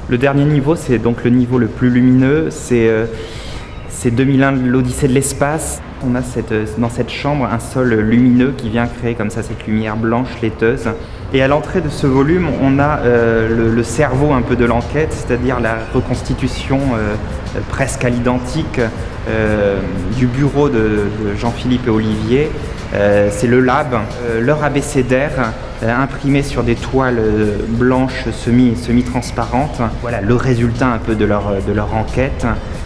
Le dernier niveau, c'est donc le niveau le plus lumineux, c'est 2001, l'Odyssée de l'espace. On a dans cette chambre un sol lumineux qui vient créer comme ça cette lumière blanche laiteuse. Et à l'entrée de ce volume, on a le cerveau un peu de l'enquête, c'est-à-dire la reconstitution presque à l'identique du bureau de Jean-Philippe et Olivier. C'est le lab, leur abécédaire imprimé sur des toiles blanches semi-transparentes. Voilà le résultat un peu de leur enquête.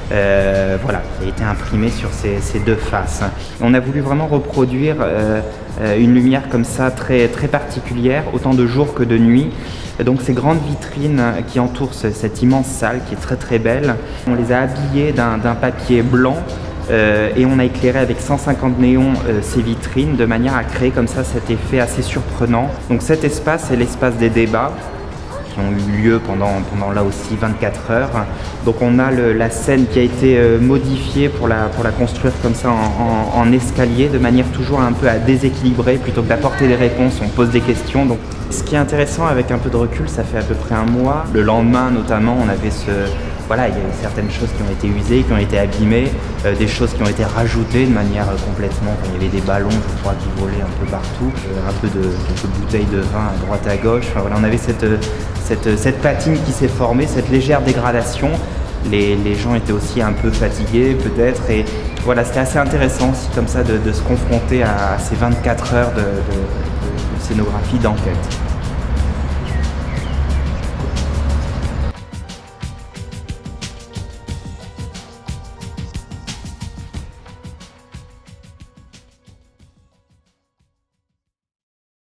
Voilà, qui a été imprimé sur ces deux faces. On a voulu vraiment reproduire une lumière comme ça très particulière, autant de jour que de nuit. Donc ces grandes vitrines qui entourent cette immense salle qui est très belle, on les a habillées d'un papier blanc et on a éclairé avec 150 néons ces vitrines de manière à créer comme ça cet effet assez surprenant. Donc cet espace est l'espace des débats qui ont eu lieu pendant là aussi 24 heures. Donc on a la scène qui a été modifiée pour la construire comme ça en escalier, de manière toujours un peu à déséquilibrer, plutôt que d'apporter des réponses, on pose des questions. Donc, ce qui est intéressant avec un peu de recul, ça fait à peu près un mois. Le lendemain notamment, on avait voilà, il y a eu certaines choses qui ont été usées, qui ont été abîmées, des choses qui ont été rajoutées de manière complètement... il y avait des ballons, je crois, qui volaient un peu partout, un peu de bouteilles de vin à droite à gauche. Enfin, voilà, on avait cette patine qui s'est formée, cette légère dégradation. Les gens étaient aussi un peu fatigués peut-être, et voilà, c'était assez intéressant aussi comme ça de se confronter à ces 24 heures de scénographie, d'enquête.